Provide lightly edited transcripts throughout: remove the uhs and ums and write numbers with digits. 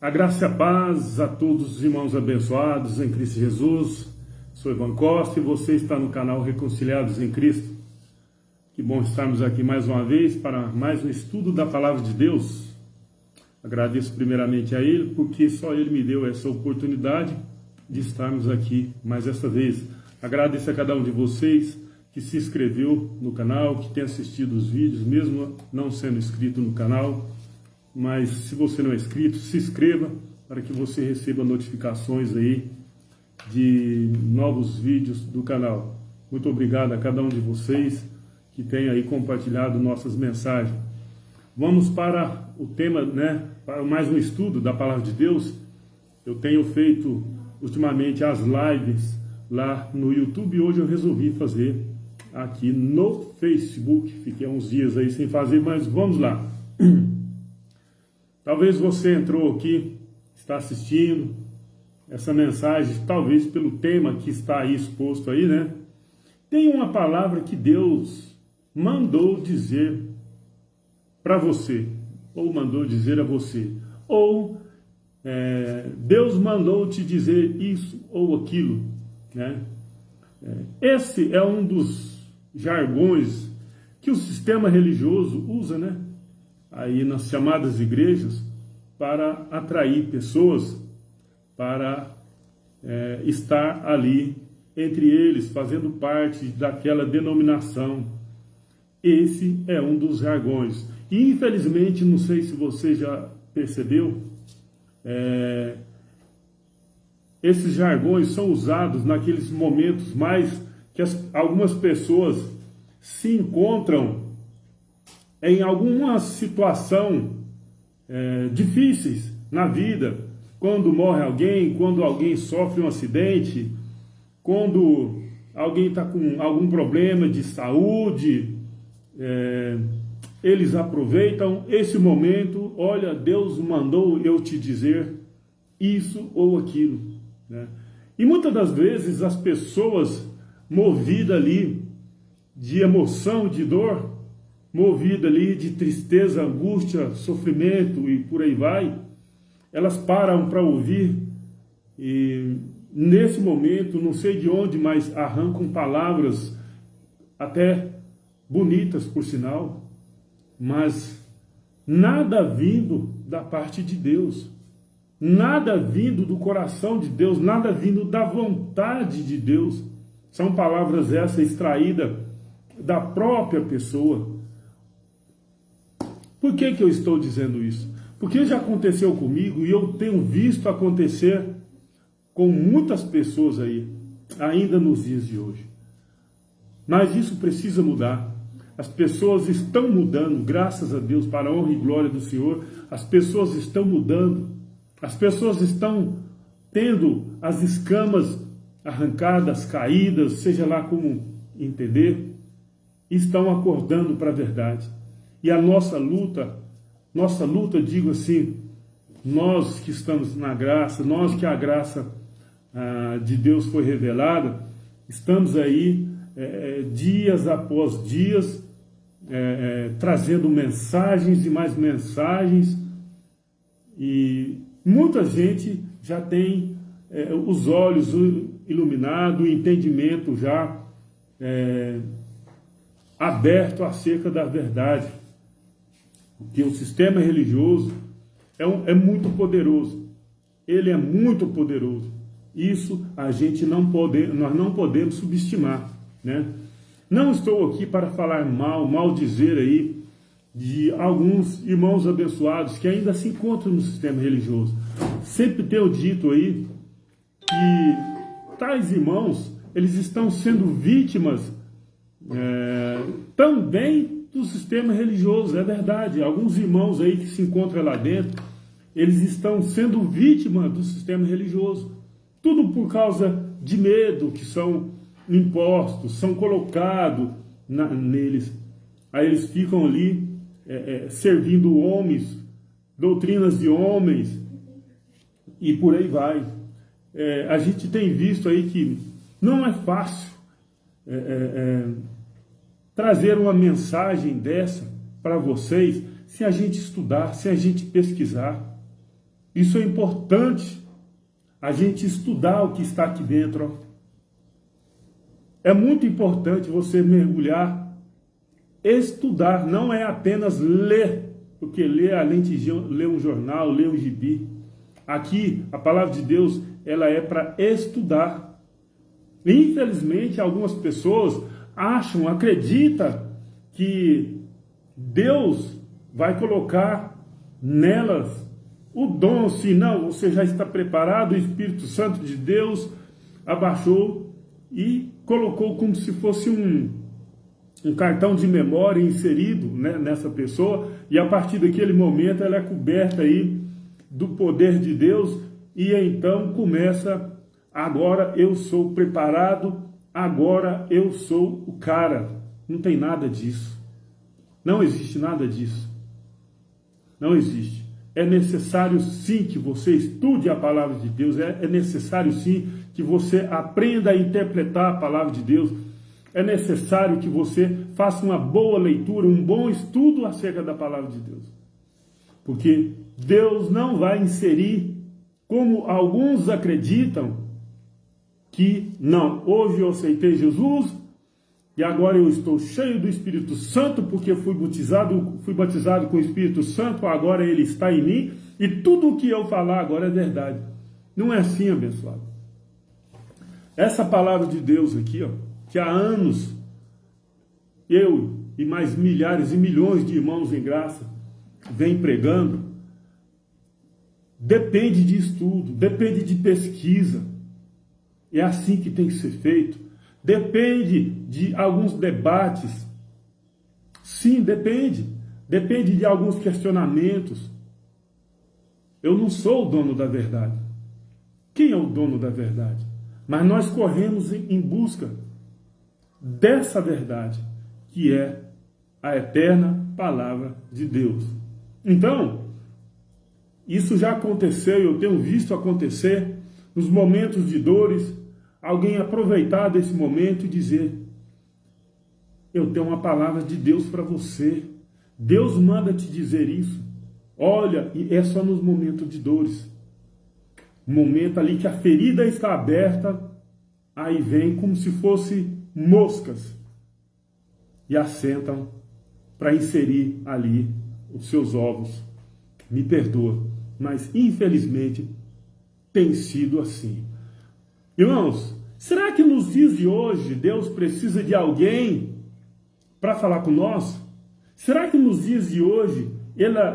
A graça e a paz a todos os irmãos abençoados em Cristo Jesus. Sou Ivan Costa e você está no canal Reconciliados em Cristo. Que bom estarmos aqui mais uma vez para mais um estudo da Palavra de Deus. Agradeço primeiramente a Ele, porque só Ele me deu essa oportunidade de estarmos aqui mais esta vez. Agradeço a cada um de vocês que se inscreveu no canal, que tem assistido os vídeos, mesmo não sendo inscrito no canal. Mas se você não é inscrito, se inscreva para que você receba notificações aí de novos vídeos do canal. Muito obrigado a cada um de vocês que tem aí compartilhado nossas mensagens. Vamos para o tema, para mais um estudo da Palavra de Deus. Eu tenho feito ultimamente as lives lá no YouTube e hoje eu resolvi fazer aqui no Facebook. Fiquei uns dias aí sem fazer, mas vamos lá. Talvez você entrou aqui, está assistindo essa mensagem, talvez pelo tema que está aí exposto aí, né? Tem uma palavra que Deus mandou dizer para você, ou mandou dizer a você, ou Deus mandou te dizer isso ou aquilo, né? Esse é um dos jargões que o sistema religioso usa, né? Aí nas chamadas igrejas, para atrair pessoas, para estar ali entre eles, fazendo parte daquela denominação. Esse é um dos jargões. E infelizmente, não sei se você já percebeu, esses jargões são usados naqueles momentos mais que algumas pessoas se encontram em alguma situação difíceis na vida, quando morre alguém, quando alguém sofre um acidente, quando alguém está com algum problema de saúde, eles aproveitam esse momento. Olha, Deus mandou eu te dizer isso ou aquilo, né? E muitas das vezes as pessoas movidas ali de emoção, de dor, movida ali de tristeza, angústia, sofrimento e por aí vai, elas param para ouvir e nesse momento, não sei de onde, mas arrancam palavras até bonitas por sinal, mas nada vindo da parte de Deus, nada vindo do coração de Deus, nada vindo da vontade de Deus. São palavras essas extraídas da própria pessoa. Por que eu estou dizendo isso? Porque já aconteceu comigo e eu tenho visto acontecer com muitas pessoas aí, ainda nos dias de hoje. Mas isso precisa mudar. As pessoas estão mudando, graças a Deus, para a honra e glória do Senhor. As pessoas estão mudando. As pessoas estão tendo as escamas arrancadas, caídas, seja lá como entender, estão acordando para a verdade. E a nossa luta, digo assim, nós que estamos na graça, nós que a graça de Deus foi revelada, estamos aí dias após dias, trazendo mensagens e mais mensagens, e muita gente já tem os olhos iluminados, o entendimento já aberto acerca da verdade. Porque o sistema religioso é muito poderoso. Ele é muito poderoso. Isso nós não podemos subestimar, né? Não estou aqui para falar mal dizer aí de alguns irmãos abençoados que ainda se encontram no sistema religioso. Sempre tenho dito aí que tais irmãos, eles estão sendo vítimas também do sistema religioso, é verdade. Alguns irmãos aí que se encontram lá dentro, eles estão sendo vítimas do sistema religioso. Tudo por causa de medo que são impostos, são colocados neles. Aí eles ficam ali servindo homens, doutrinas de homens, e por aí vai. A gente tem visto aí que não é fácil trazer uma mensagem dessa para vocês se a gente estudar, se a gente pesquisar. Isso é importante, a gente estudar o que está aqui dentro. Ó. É muito importante você mergulhar, estudar, não é apenas ler, porque ler além de ler um jornal, ler um gibi. Aqui, a palavra de Deus, ela é para estudar. Infelizmente, algumas pessoas acreditam que Deus vai colocar nelas o dom, se não, você já está preparado, o Espírito Santo de Deus abaixou e colocou como se fosse um cartão de memória inserido, né, nessa pessoa, e a partir daquele momento ela é coberta aí do poder de Deus, e então começa, agora eu sou preparado, agora eu sou o cara. Não tem nada disso. Não existe nada disso. Não existe. É necessário sim que você estude a palavra de Deus, é necessário sim que você aprenda a interpretar a palavra de Deus, é necessário que você faça uma boa leitura, um bom estudo acerca da palavra de Deus. Porque Deus não vai inserir, como alguns acreditam, que não, hoje eu aceitei Jesus e agora eu estou cheio do Espírito Santo porque fui batizado com o Espírito Santo, agora ele está em mim e tudo o que eu falar agora é verdade. Não é assim, abençoado. Essa palavra de Deus aqui, ó, que há anos eu e mais milhares e milhões de irmãos em graça vem pregando, depende de estudo, depende de pesquisa. É assim que tem que ser feito. Depende de alguns debates. Sim, depende. Depende de alguns questionamentos. Eu não sou o dono da verdade. Quem é o dono da verdade? Mas nós corremos em busca dessa verdade, que é a eterna palavra de Deus. Então, isso já aconteceu, eu tenho visto acontecer nos momentos de dores, alguém aproveitar desse momento e dizer: eu tenho uma palavra de Deus para você. Deus manda te dizer isso. Olha, e é só nos momentos de dores. Momento ali que a ferida está aberta, aí vem como se fosse moscas e assentam para inserir ali os seus ovos. Me perdoa, mas infelizmente tem sido assim. Irmãos, será que nos dias de hoje Deus precisa de alguém para falar com nós? Será que nos dias de hoje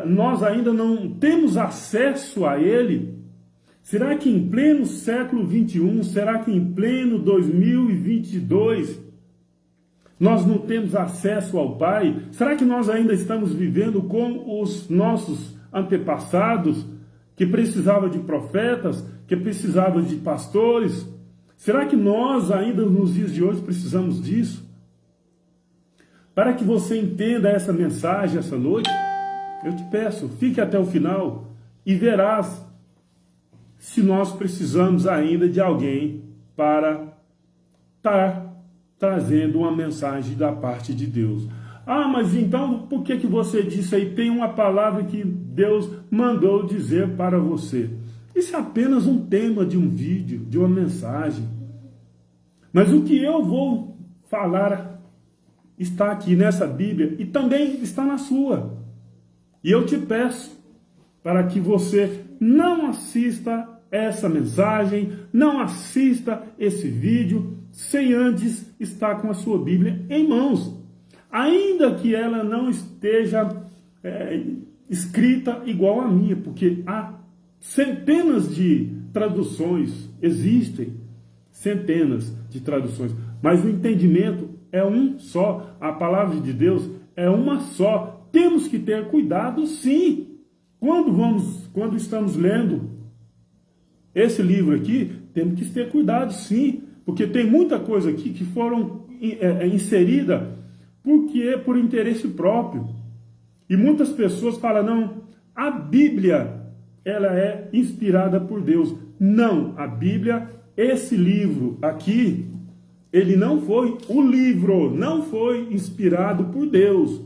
nós ainda não temos acesso a Ele? Será que em pleno século XXI, será que em pleno 2022, nós não temos acesso ao Pai? Será que nós ainda estamos vivendo como os nossos antepassados, que precisavam de profetas, que precisavam de pastores? Será que nós ainda nos dias de hoje precisamos disso? Para que você entenda essa mensagem essa noite, eu te peço, fique até o final e verás se nós precisamos ainda de alguém para estar trazendo uma mensagem da parte de Deus. Ah, mas então por que você disse aí? Tem uma palavra que Deus mandou dizer para você. Isso é apenas um tema de um vídeo, de uma mensagem. Mas o que eu vou falar está aqui nessa Bíblia e também está na sua. E eu te peço para que você não assista essa mensagem, não assista esse vídeo sem antes estar com a sua Bíblia em mãos. Ainda que ela não esteja escrita igual a minha, porque há centenas de traduções, existem centenas de traduções, mas o entendimento é um só, a palavra de Deus é uma só. Temos que ter cuidado, sim, quando estamos lendo esse livro aqui, temos que ter cuidado, sim, porque tem muita coisa aqui que foram inserida por interesse próprio. E muitas pessoas falam: não, a Bíblia ela é inspirada por Deus. Não, a Bíblia, esse livro aqui, ele não foi, o livro não foi inspirado por Deus.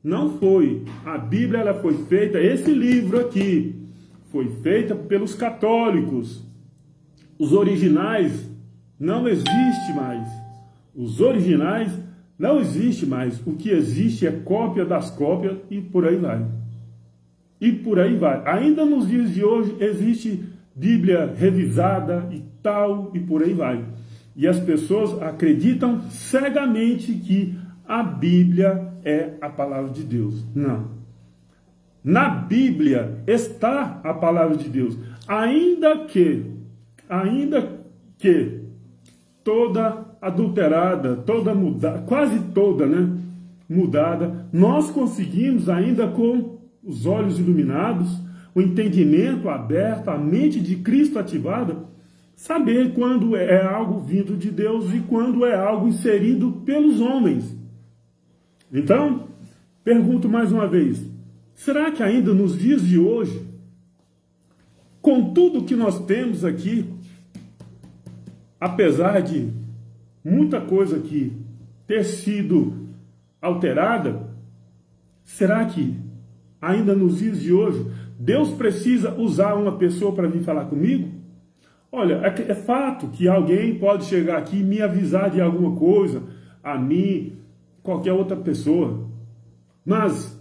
Não foi. A Bíblia ela foi feita, esse livro aqui, foi feita pelos católicos. Os originais não existem mais. Os originais não existem mais. O que existe é cópia das cópias e por aí vai. E por aí vai. Ainda nos dias de hoje existe Bíblia revisada e tal, e por aí vai. E as pessoas acreditam cegamente que a Bíblia é a palavra de Deus. Não. Na Bíblia está a palavra de Deus. Ainda que toda adulterada, toda mudada, quase toda, né, mudada, nós conseguimos ainda com os olhos iluminados, o entendimento aberto, a mente de Cristo ativada, saber quando é algo vindo de Deus e quando é algo inserido pelos homens. Então, pergunto mais uma vez, será que ainda nos dias de hoje, com tudo que nós temos aqui, apesar de muita coisa aqui ter sido alterada, será que ainda nos dias de hoje, Deus precisa usar uma pessoa para vir falar comigo? Olha, é fato que alguém pode chegar aqui e me avisar de alguma coisa, a mim, qualquer outra pessoa. Mas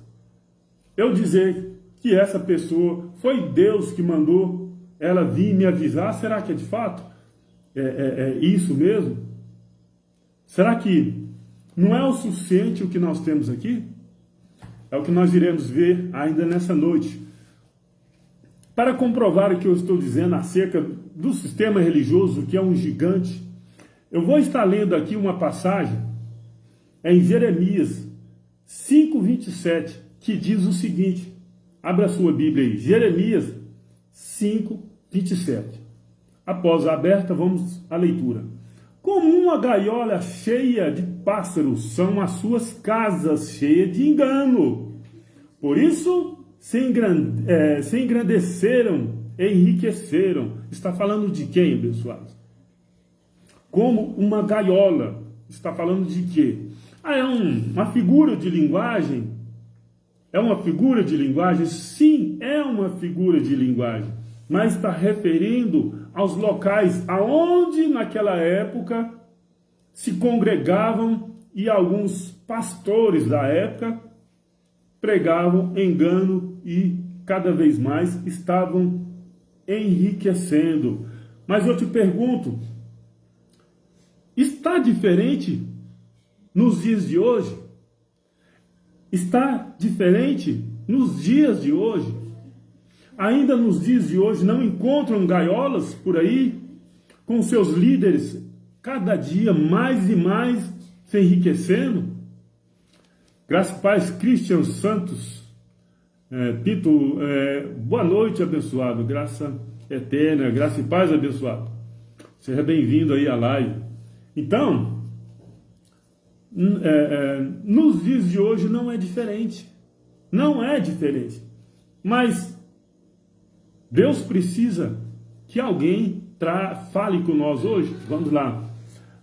eu dizer que essa pessoa foi Deus que mandou ela vir me avisar, será que é de fato? É isso mesmo? Será que não é o suficiente o que nós temos aqui? É o que nós iremos ver ainda nessa noite. Para comprovar o que eu estou dizendo acerca do sistema religioso, que é um gigante, eu vou estar lendo aqui uma passagem em Jeremias 5:27, que diz o seguinte, abra a sua Bíblia aí, Jeremias 5:27. Após a aberta, vamos à leitura. Como uma gaiola cheia de pássaros são as suas casas cheias de engano. Por isso se engrandeceram, enriqueceram. Está falando de quem, abençoados? Como uma gaiola. Está falando de quê? É uma figura de linguagem? É uma figura de linguagem? Sim, é uma figura de linguagem. Mas está referindo aos locais aonde naquela época se congregavam e alguns pastores da época pregavam engano e cada vez mais estavam enriquecendo. Mas eu te pergunto, está diferente nos dias de hoje? Está diferente nos dias de hoje? Ainda nos dias de hoje não encontram gaiolas por aí, com seus líderes cada dia mais e mais se enriquecendo? Graça e paz, Christian Santos, Pito, boa noite, abençoado, graça eterna, graça e paz, abençoado. Seja bem-vindo aí à live. Então, nos dias de hoje não é diferente, mas Deus precisa que alguém fale com nós hoje. Vamos lá.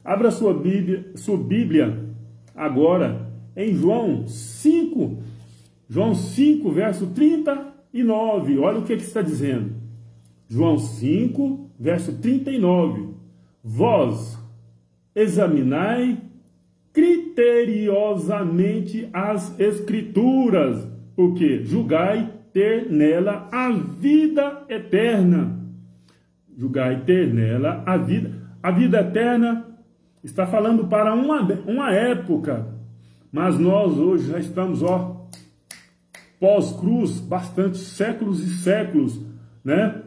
Abra sua Bíblia agora em João 5, verso 39. Olha o que está dizendo. João 5, verso 39. Vós examinai criteriosamente as Escrituras, porque julgai ter nela a vida eterna. Julgai ter nela a vida. A vida eterna está falando para uma época, mas nós hoje já estamos, pós-cruz, bastante séculos e séculos, né?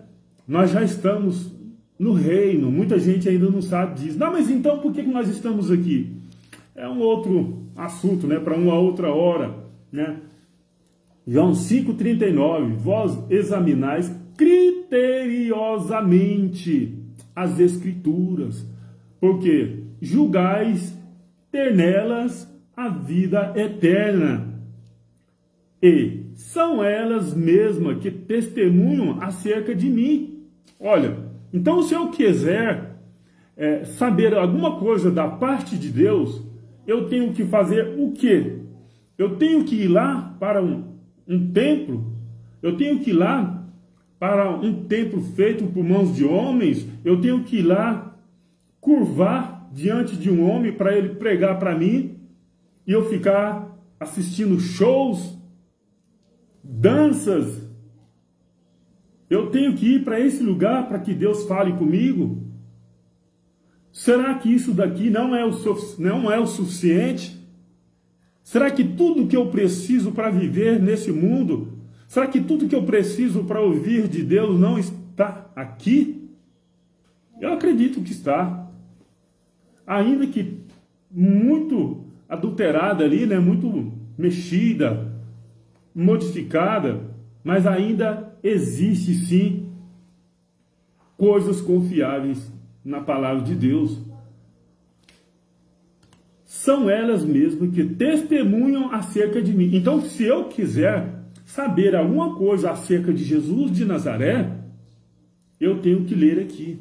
Nós já estamos no reino. Muita gente ainda não sabe disso. Não, mas então por que nós estamos aqui? É um outro assunto, né? Para uma outra hora, né? João 5,39, vós examinais criteriosamente as Escrituras, porque julgais ter nelas a vida eterna, e são elas mesmas que testemunham acerca de mim. Olha, então se eu quiser saber alguma coisa da parte de Deus, eu tenho que fazer o quê? Eu tenho que ir lá para um templo, eu tenho que ir lá para um templo feito por mãos de homens, eu tenho que ir lá, curvar diante de um homem para ele pregar para mim e eu ficar assistindo shows, danças. Eu tenho que ir para esse lugar para que Deus fale comigo? Será que isso daqui não é o suficiente? Será que tudo que eu preciso para viver nesse mundo, será que tudo que eu preciso para ouvir de Deus não está aqui? Eu acredito que está. Ainda que muito adulterada ali, né? Muito mexida, modificada, mas ainda existe sim coisas confiáveis na palavra de Deus. São elas mesmas que testemunham acerca de mim. Então, se eu quiser saber alguma coisa acerca de Jesus de Nazaré, eu tenho que ler aqui.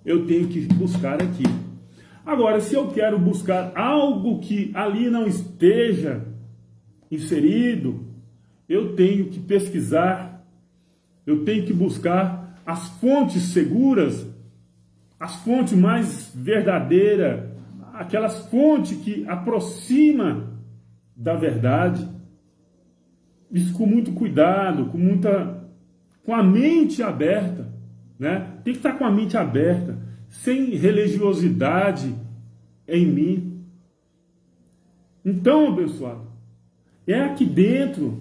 Eu tenho que buscar aqui. Agora, se eu quero buscar algo que ali não esteja inserido, eu tenho que pesquisar, eu tenho que buscar as fontes seguras, as fontes mais verdadeiras, aquelas fontes que aproximam da verdade. Isso com muito cuidado, com a mente aberta, né? Tem que estar com a mente aberta, sem religiosidade em mim. Então, abençoado, é aqui dentro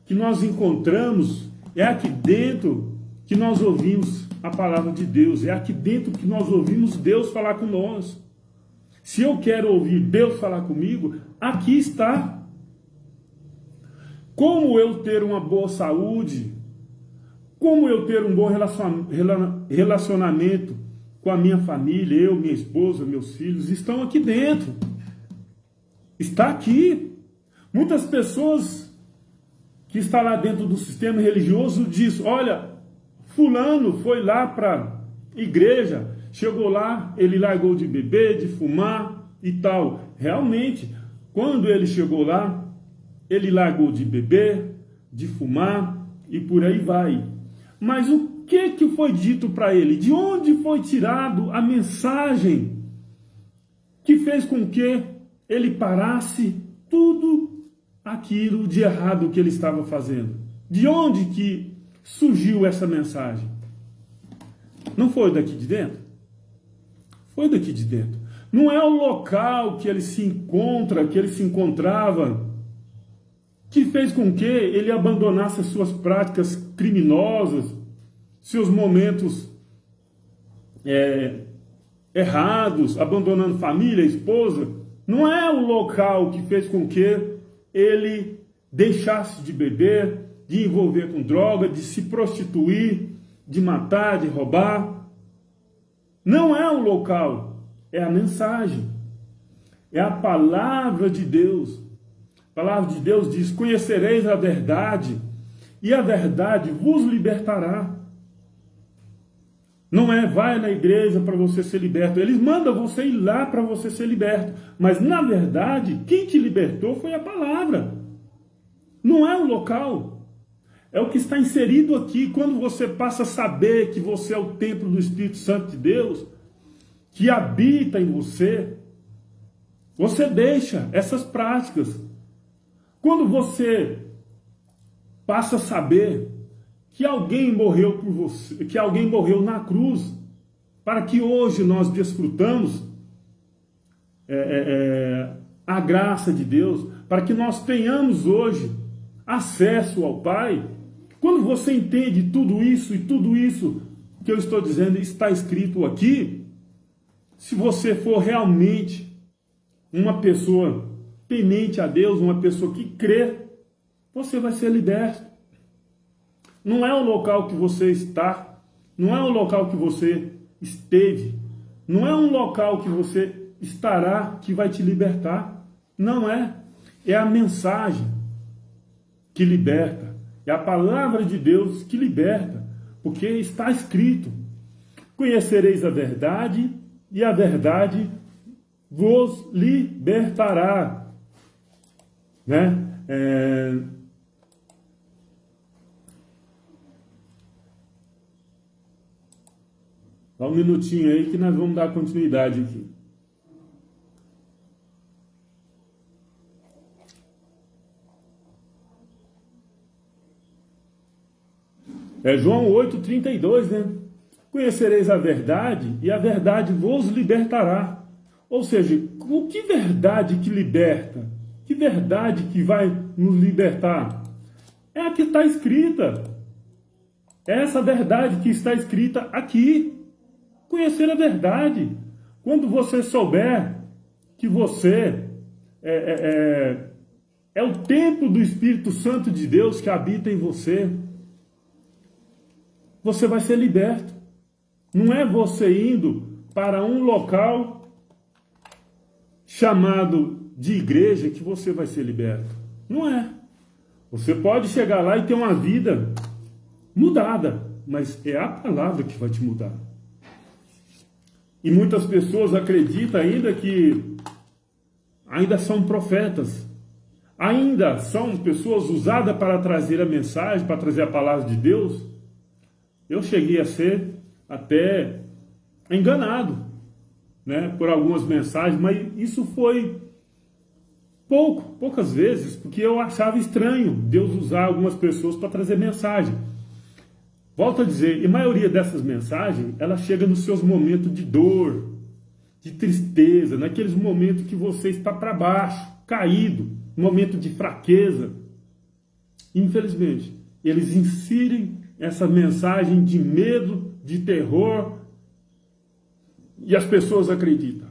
que nós encontramos, é aqui dentro que nós ouvimos a palavra de Deus, é aqui dentro que nós ouvimos Deus falar com nós. Se eu quero ouvir Deus falar comigo, aqui está. Como eu ter uma boa saúde, como eu ter um bom relacionamento com a minha família, eu, minha esposa, meus filhos, estão aqui dentro. Está aqui. Muitas pessoas que estão lá dentro do sistema religioso dizem, olha, fulano foi lá para a igreja, chegou lá, ele largou de beber, de fumar e tal. Realmente, quando ele chegou lá, ele largou de beber, de fumar e por aí vai. Mas o que foi dito para ele? De onde foi tirado a mensagem que fez com que ele parasse tudo aquilo de errado que ele estava fazendo? De onde que surgiu essa mensagem? Não foi daqui de dentro? Foi daqui de dentro. Não é o local que ele se encontra, que ele se encontrava, que fez com que ele abandonasse as suas práticas criminosas, seus momentos errados, abandonando família, esposa. Não é o local que fez com que ele deixasse de beber, de envolver com droga, de se prostituir, de matar, de roubar. Não é o local, é a mensagem, é a palavra de Deus. A palavra de Deus diz, conhecereis a verdade, e a verdade vos libertará. Não é, vai na igreja para você ser liberto. Eles mandam você ir lá para você ser liberto. Mas, na verdade, quem te libertou foi a palavra. Não é o local. É o que está inserido aqui. Quando você passa a saber que você é o templo do Espírito Santo de Deus, que habita em você, você deixa essas práticas. Quando você passa a saber que alguém morreu por você, que alguém morreu na cruz, para que hoje nós desfrutamos a graça de Deus, para que nós tenhamos hoje acesso ao Pai. Quando você entende tudo isso, e tudo isso que eu estou dizendo está escrito aqui, se você for realmente uma pessoa temente a Deus, uma pessoa que crê, você vai ser liberto. Não é o local que você está, não é o local que você esteve, não é um local que você estará que vai te libertar. Não é. É a mensagem que liberta. É a palavra de Deus que liberta. Porque está escrito, conhecereis a verdade e a verdade vos libertará. Né? Dá um minutinho aí que nós vamos dar continuidade aqui. É João 8,32, né? Conhecereis a verdade e a verdade vos libertará. Ou seja, o que verdade que liberta? Que verdade que vai nos libertar? É a que está escrita. É essa verdade que está escrita aqui. Conhecer a verdade. Quando você souber que você é o templo do Espírito Santo de Deus que habita em você, você vai ser liberto. Não é você indo para um local chamado de igreja que você vai ser liberto. Não é. Você pode chegar lá e ter uma vida mudada, mas é a palavra que vai te mudar. E muitas pessoas acreditam ainda que ainda são profetas, ainda são pessoas usadas para trazer a mensagem, para trazer a palavra de Deus. Eu cheguei a ser até enganado, né, por algumas mensagens, mas isso foi poucas vezes, porque eu achava estranho Deus usar algumas pessoas para trazer mensagem. Volto a dizer, e a maioria dessas mensagens, ela chega nos seus momentos de dor, de tristeza, naqueles momentos que você está para baixo, caído, momento de fraqueza. Infelizmente, eles inserem essa mensagem de medo, de terror, e as pessoas acreditam.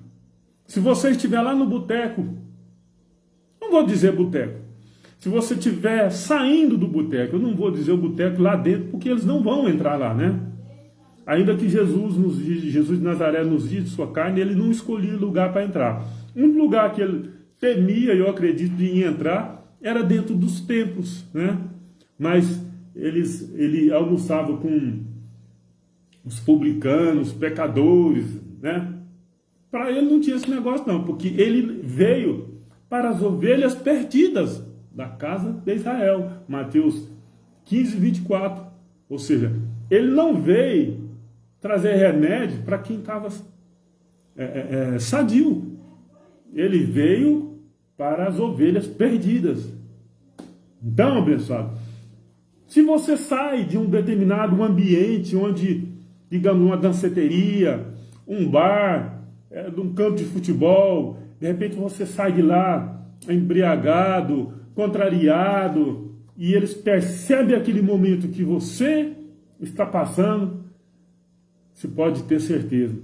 Se você estiver lá no boteco, não vou dizer boteco, se você estiver saindo do boteco, eu não vou dizer o boteco lá dentro, porque eles não vão entrar lá, né? Ainda que Jesus de Nazaré nos dias de sua carne, ele não escolhia lugar para entrar. Um lugar que ele temia, eu acredito, de entrar, era dentro dos templos, né? Mas ele almoçava com os publicanos, pecadores, né? Para ele não tinha esse negócio não, porque ele veio para as ovelhas perdidas da casa de Israel. Mateus 15, 24. Ou seja, ele não veio trazer remédio para quem estava sadio. Ele veio para as ovelhas perdidas. Então, abençoado, se você sai de um determinado ambiente onde, digamos, uma danceteria, um bar, de um campo de futebol, de repente você sai de lá embriagado, contrariado, e eles percebem aquele momento que você está passando, você pode ter certeza,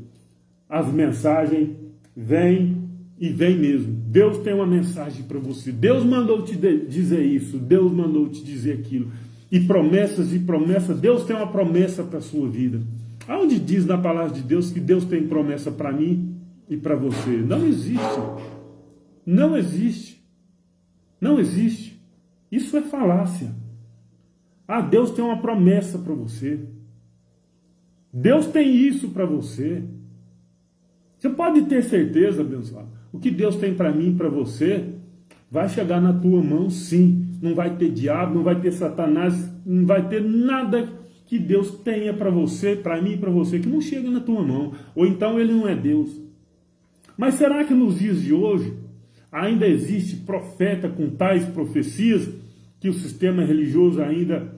as mensagens vêm e vêm mesmo. Deus tem uma mensagem para você. Deus mandou te dizer isso, Deus mandou te dizer aquilo. E promessas, Deus tem uma promessa para a sua vida. Aonde diz na palavra de Deus que Deus tem promessa para mim e para você? Não existe. Não existe. Não existe. Isso é falácia. Ah, Deus tem uma promessa para você. Deus tem isso para você. Você pode ter certeza, abençoado. O que Deus tem para mim e para você vai chegar na tua mão, sim. Não vai ter diabo, não vai ter Satanás, não vai ter nada que Deus tenha para você, para mim e para você, que não chega na tua mão. Ou então ele não é Deus. Mas será que nos dias de hoje ainda existe profeta com tais profecias que o sistema religioso ainda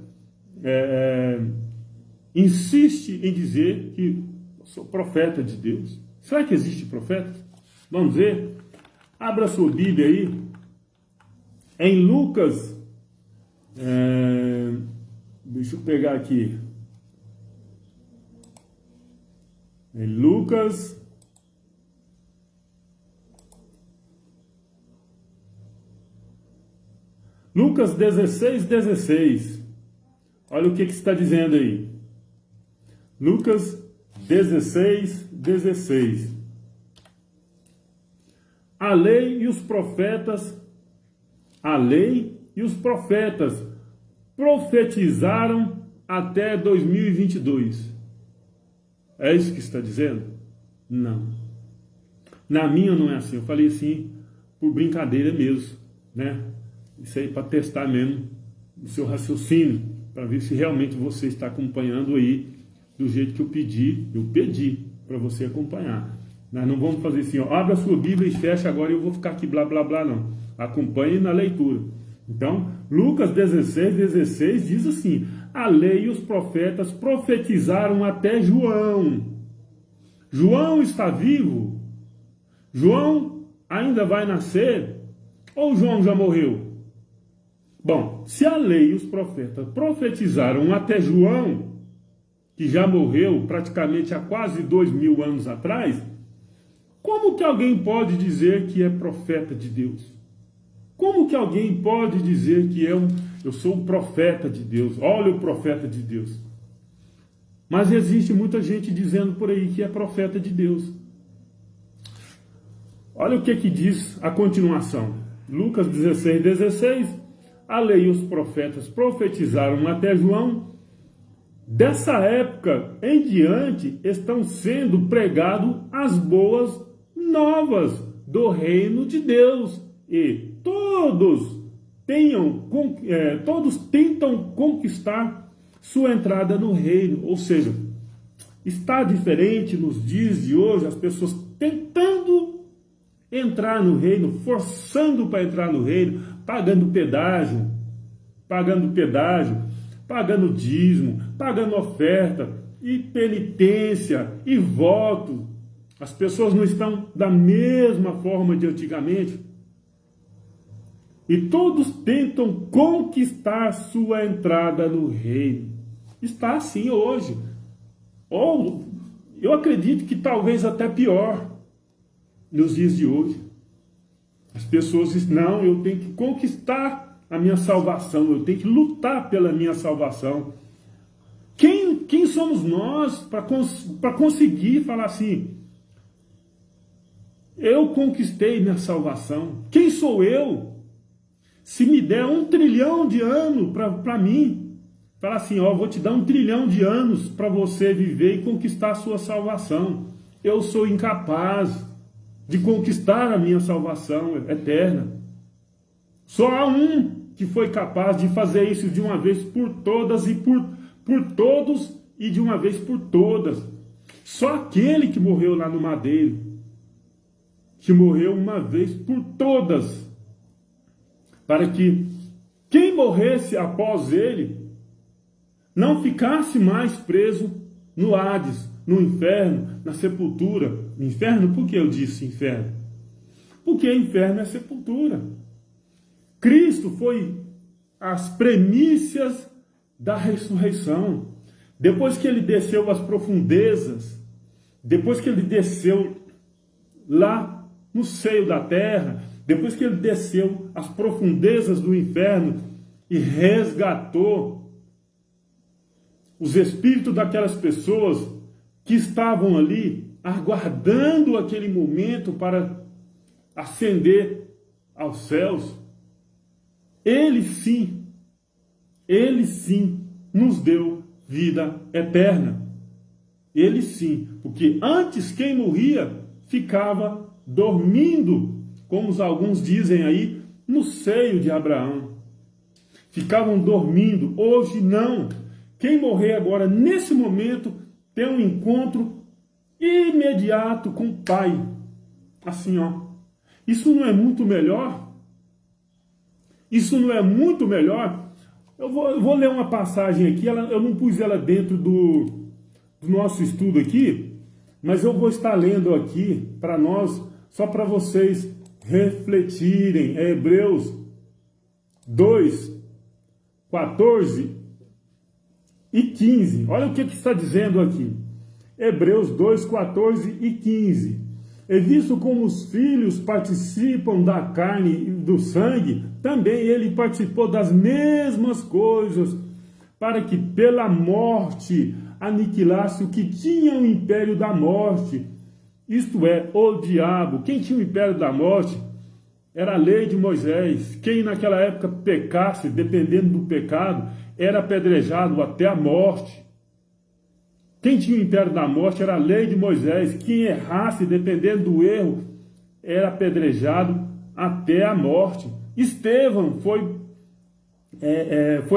insiste em dizer que eu sou profeta de Deus? Será que existe profeta? Vamos ver. Abra sua Bíblia aí. Em Lucas, deixa eu pegar aqui. Em Lucas, Lucas 16, 16. Olha o que está dizendo aí. Lucas 16, 16. A lei e os profetas profetizaram até 2022. É isso que está dizendo? Não. Na minha não é assim. Eu falei assim por brincadeira mesmo, né? Isso aí para testar mesmo o seu raciocínio, para ver se realmente você está acompanhando aí do jeito que eu pedi para você acompanhar. Nós não vamos fazer assim, ó, abre a sua Bíblia e fecha agora e eu vou ficar aqui blá blá blá, não. Acompanhe na leitura. Então, Lucas 16 diz assim: a lei e os profetas profetizaram até João. João está vivo? João ainda vai nascer? Ou João já morreu? Bom, se a lei e os profetas profetizaram até João, que já morreu praticamente há quase 2000 anos atrás, como que alguém pode dizer que é profeta de Deus? Como que alguém pode dizer que eu sou o profeta de Deus? Olha o profeta de Deus. Mas existe muita gente dizendo por aí que é profeta de Deus. Olha o que diz a continuação. Lucas 16. A lei e os profetas profetizaram até João. Dessa época em diante estão sendo pregadas as boas novas do reino de Deus. E todos tentam conquistar sua entrada no reino. Ou seja, está diferente nos dias de hoje, as pessoas tentando entrar no reino, forçando para entrar no reino, pagando pedágio, pagando dízimo, pagando oferta, e penitência, e voto. As pessoas não estão da mesma forma de antigamente. E todos tentam conquistar sua entrada no reino. Está assim hoje. Ou eu acredito que talvez até pior nos dias de hoje. As pessoas dizem, não, eu tenho que conquistar a minha salvação, eu tenho que lutar pela minha salvação. Quem somos nós para conseguir falar assim, eu conquistei minha salvação? Quem sou eu? Se me der 1 trilhão de anos para mim, falar assim, ó, vou te dar 1 trilhão de anos para você viver e conquistar a sua salvação. Eu sou incapaz de conquistar a minha salvação eterna. Só há um que foi capaz de fazer isso de uma vez por todas e por todos e de uma vez por todas. Só aquele que morreu lá no madeiro, que morreu uma vez por todas, para que quem morresse após ele não ficasse mais preso no Hades, no inferno, na sepultura. Inferno, por que eu disse inferno? Porque inferno é sepultura. Cristo foi as premissas da ressurreição. Depois que ele desceu às profundezas, depois que ele desceu lá no seio da terra, depois que ele desceu às profundezas do inferno e resgatou os espíritos daquelas pessoas que estavam ali aguardando aquele momento para ascender aos céus, ele sim nos deu vida eterna. Ele sim, porque antes quem morria ficava dormindo, como alguns dizem aí, no seio de Abraão. Ficavam dormindo. Hoje não. Quem morrer agora, nesse momento, tem um encontro imediato com o Pai. Assim, ó. Isso não é muito melhor? Isso não é muito melhor? Eu vou ler uma passagem aqui, eu não pus ela dentro do nosso estudo aqui, mas eu vou estar lendo aqui para nós, só para vocês refletirem. É Hebreus 2, 14 e 15. Olha o que está dizendo aqui. Hebreus 2, 14 e 15. E visto como os filhos participam da carne e do sangue, também ele participou das mesmas coisas, para que pela morte aniquilasse o que tinha o império da morte, isto é, o diabo. Quem tinha o império da morte era a lei de Moisés. Quem naquela época pecasse, dependendo do pecado, era apedrejado até a morte. Quem tinha o império da morte era a lei de Moisés. Quem errasse, dependendo do erro, era apedrejado até a morte. Estevão foi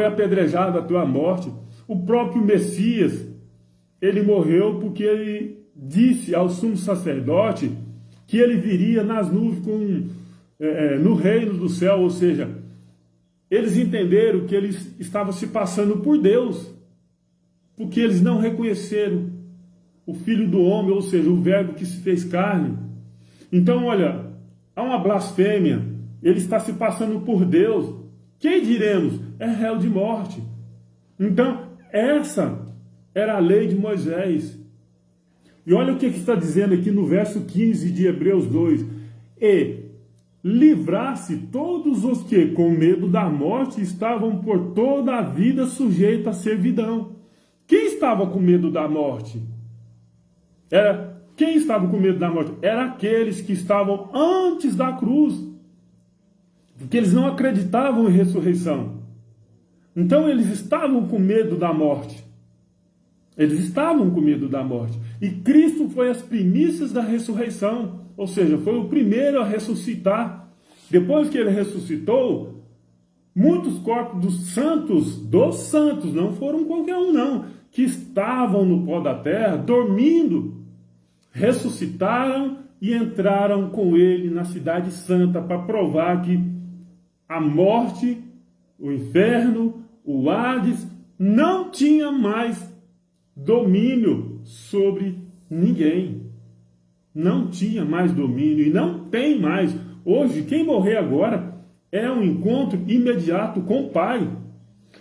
apedrejado até a morte. O próprio Messias, ele morreu porque ele disse ao sumo sacerdote que ele viria nas nuvens no reino do céu, ou seja, eles entenderam que eles estavam se passando por Deus, porque eles não reconheceram o Filho do Homem, ou seja, o Verbo que se fez carne. Então, olha, há uma blasfêmia, ele está se passando por Deus. Quem diremos? É réu de morte. Então, essa era a lei de Moisés. E olha o que está dizendo aqui no verso 15 de Hebreus 2. E livrasse todos os que, com medo da morte, estavam por toda a vida sujeitos à servidão. Quem estava com medo da morte? Quem estava com medo da morte? Era aqueles que estavam antes da cruz, porque eles não acreditavam em ressurreição. Então eles estavam com medo da morte. Eles estavam com medo da morte. E Cristo foi as primícias da ressurreição, ou seja, foi o primeiro a ressuscitar. Depois que ele ressuscitou, muitos corpos dos santos, não foram qualquer um não, que estavam no pó da terra, dormindo, ressuscitaram e entraram com ele na cidade santa para provar que a morte, o inferno, o Hades não tinha mais domínio sobre ninguém. Não tinha mais domínio e não tem mais. Hoje, quem morrer agora é um encontro imediato com o Pai.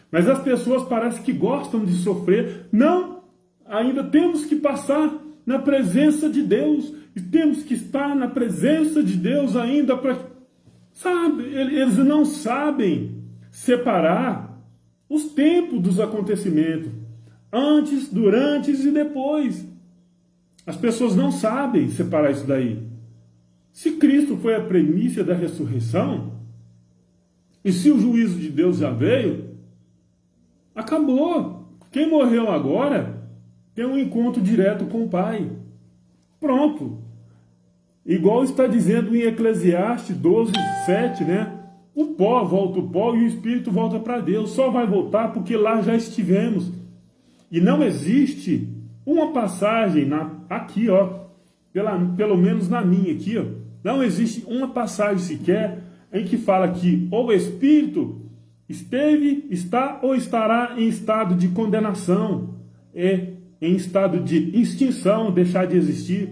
Mas as pessoas parecem que gostam de sofrer. Não, ainda temos que passar na presença de Deus. E temos que estar na presença de Deus ainda para... Sabe, eles não sabem separar os tempos dos acontecimentos. Antes, durante e depois. As pessoas não sabem separar isso daí. Se Cristo foi a primícia da ressurreição, e se o juízo de Deus já veio, acabou. Quem morreu agora tem um encontro direto com o Pai. Pronto. Igual está dizendo em Eclesiastes 12, 7, né? O pó volta o pó e o espírito volta para Deus. Só vai voltar porque lá já estivemos. E não existe uma passagem aqui, ó, pelo menos na minha aqui, ó, não existe uma passagem sequer em que fala que o espírito esteve, está ou estará em estado de condenação, em estado de extinção, deixar de existir.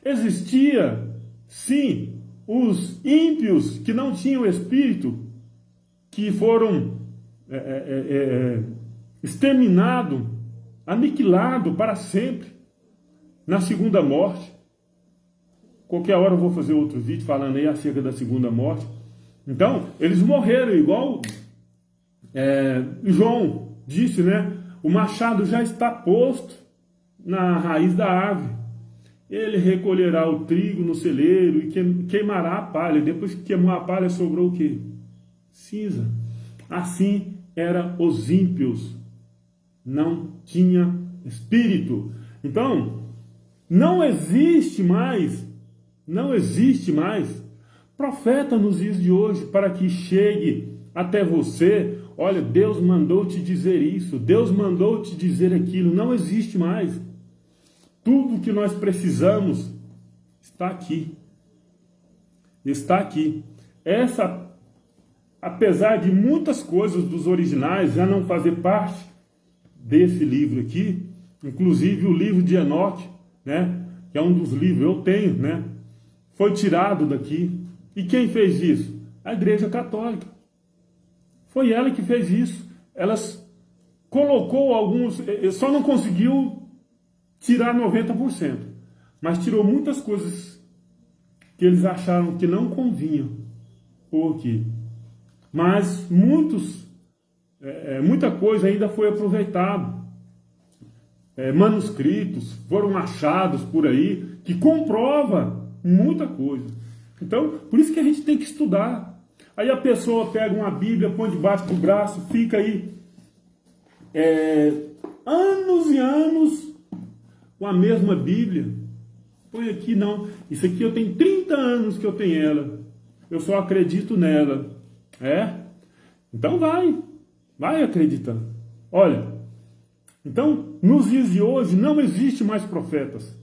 Existia, sim, os ímpios que não tinham espírito, que foram exterminados, aniquilado para sempre na segunda morte. Qualquer hora eu vou fazer outro vídeo falando aí acerca da segunda morte. Então, eles morreram igual João disse, né? O machado já está posto na raiz da árvore. Ele recolherá o trigo no celeiro e queimará a palha. Depois que queimou a palha, sobrou o quê? Cinza. Assim eram os ímpios. Não tinha espírito. Então, não existe mais profeta nos dias de hoje para que chegue até você. Olha, Deus mandou te dizer isso, Deus mandou te dizer aquilo. Não existe mais. Tudo que nós precisamos está aqui. Está aqui. Apesar de muitas coisas dos originais já não fazer parte desse livro aqui, inclusive o livro de Enoque, né, que é um dos livros eu tenho, né, foi tirado daqui. E quem fez isso? A Igreja Católica. Foi ela que fez isso. Ela colocou alguns, só não conseguiu tirar 90%, mas tirou muitas coisas que eles acharam que não convinham por aqui. Mas muita coisa ainda foi aproveitada. Manuscritos foram achados por aí que comprova muita coisa. Então, por isso que a gente tem que estudar. Aí a pessoa pega uma Bíblia, põe debaixo do braço, fica aí anos e anos com a mesma Bíblia. Põe aqui, não. Isso aqui eu tenho 30 anos que eu tenho ela. Eu só acredito nela. Então vai acreditando. Olha, Então, nos dias de hoje, não existe mais profetas.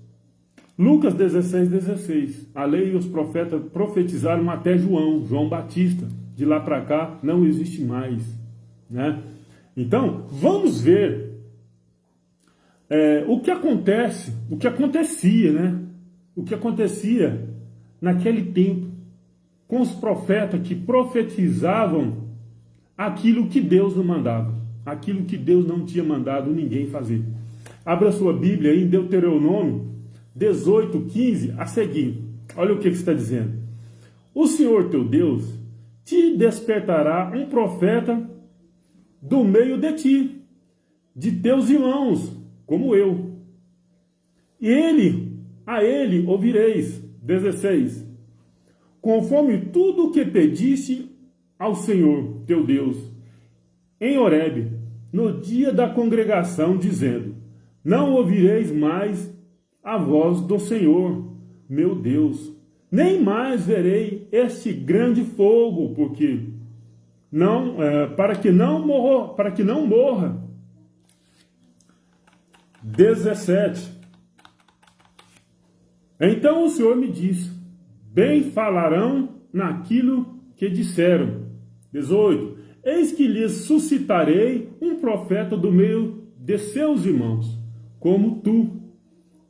Lucas 16:16. A lei e os profetas profetizaram até João Batista. De lá para cá, não existe mais, né? Então, vamos ver o que acontece, o que acontecia, né? O que acontecia naquele tempo com os profetas que profetizavam aquilo que Deus não mandava, aquilo que Deus não tinha mandado ninguém fazer. Abra sua Bíblia aí em Deuteronômio 18:15 a seguir. Olha o que está dizendo. O Senhor teu Deus te despertará um profeta do meio de ti, de teus irmãos, como eu. E a ele ouvireis. 16. Conforme tudo o que pediste ao Senhor teu Deus, em Horebe, no dia da congregação, dizendo: não ouvireis mais a voz do Senhor, meu Deus, nem mais verei este grande fogo, porque não, para que não morra. 17. Então o Senhor me disse: bem falarão naquilo que disseram. 18. Eis que lhes suscitarei um profeta do meio de seus irmãos, como tu,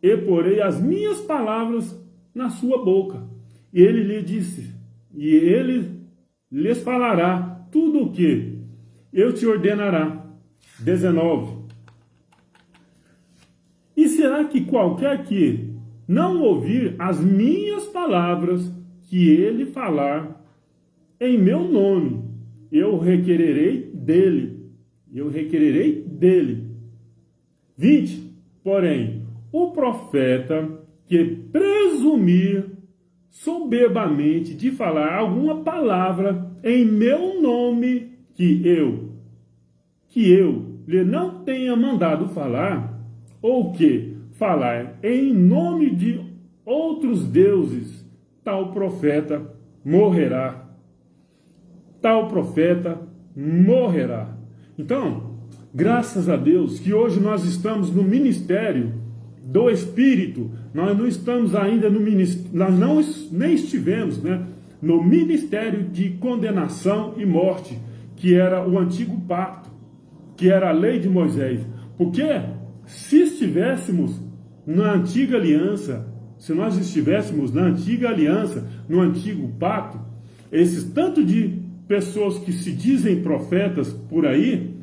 e porei as minhas palavras na sua boca. E ele lhe disse, e ele lhes falará tudo o que eu te ordenará. 19. E será que qualquer que não ouvir as minhas palavras que ele falar em meu nome, eu requererei dele. 20. Porém, o profeta que presumir soberbamente de falar alguma palavra em meu nome que eu lhe não tenha mandado falar, ou que falar em nome de outros deuses, tal profeta morrerá. Então, graças a Deus que hoje nós estamos no ministério do Espírito. Nós não estamos ainda no ministério, nem estivemos, né, no ministério de condenação e morte, que era o antigo pacto, que era a lei de Moisés. Porque se estivéssemos na antiga aliança, se nós estivéssemos na antiga aliança, no antigo pacto, esses tanto de pessoas que se dizem profetas por aí,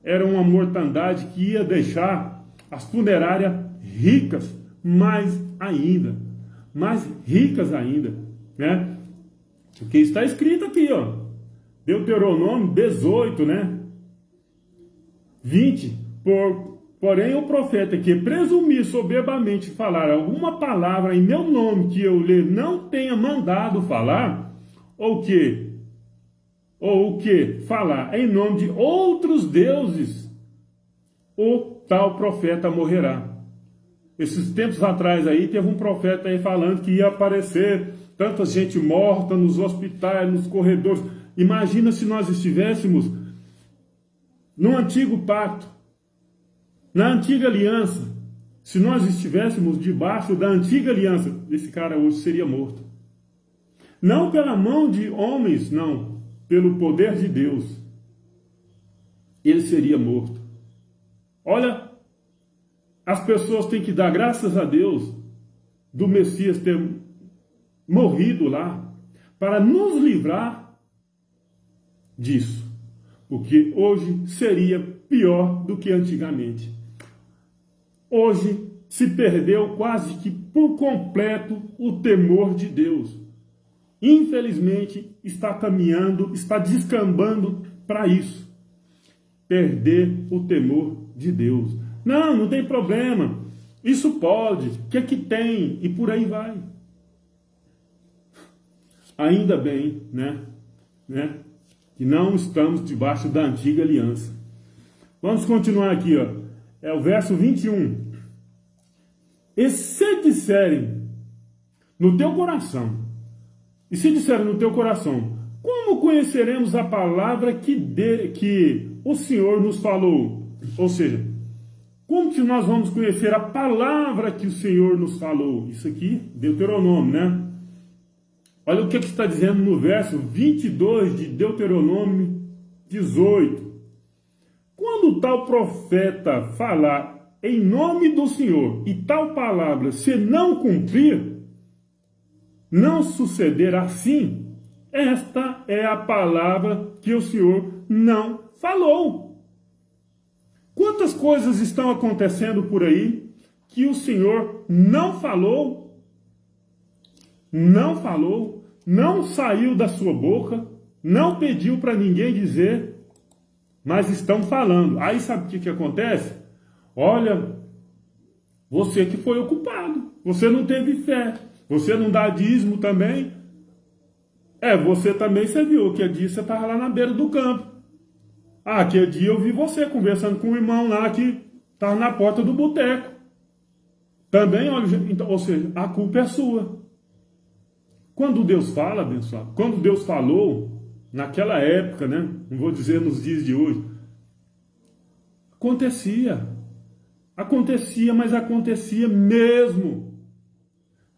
era uma mortandade que ia deixar as funerárias ricas, mais ricas ainda, né? Porque está escrito aqui, ó, Deuteronômio 18, né? 20, porém o profeta que presumir soberbamente falar alguma palavra em meu nome que eu lhe não tenha mandado falar, ou que falar em nome de outros deuses, o tal profeta morrerá. Esses tempos atrás aí, teve um profeta aí falando que ia aparecer tanta gente morta nos hospitais, nos corredores. Imagina se nós estivéssemos no antigo pacto, na antiga aliança. Se nós estivéssemos debaixo da antiga aliança, esse cara hoje seria morto. Não pela mão de homens, não, pelo poder de Deus. Ele seria morto. Olha, as pessoas têm que dar graças a Deus do Messias ter morrido lá para nos livrar disso. Porque hoje seria pior do que antigamente. Hoje se perdeu quase que por completo o temor de Deus. Infelizmente está caminhando, está descambando para isso. Perder o temor de Deus. Não tem problema. Isso pode. O que é que tem? E por aí vai. Ainda bem, né? Que não estamos debaixo da antiga aliança. Vamos continuar aqui, ó. É o verso 21. E se disserem no teu coração, como conheceremos a palavra que o Senhor nos falou? Ou seja, Como que nós vamos conhecer a palavra que o Senhor nos falou? Isso aqui, Deuteronômio, né? Olha o que está dizendo no verso 22 de Deuteronômio 18. Quando tal profeta falar em nome do Senhor e tal palavra se não cumprir, não suceder assim, esta é a palavra que o Senhor não falou. Quantas coisas estão acontecendo por aí que o Senhor não falou, não saiu da sua boca, não pediu para ninguém dizer, mas estão falando. Aí sabe o que acontece? Olha, você que foi ocupado, você não teve fé, você não dá dízimo também. Você também, você viu que dia você estava lá na beira do campo. Aquele dia eu vi você conversando com um irmão lá que estava na porta do boteco. Também, olha, então, ou seja, a culpa é sua. Quando Deus fala, abençoado, quando Deus falou, naquela época, né? Não vou dizer nos dias de hoje, acontecia, mas acontecia mesmo.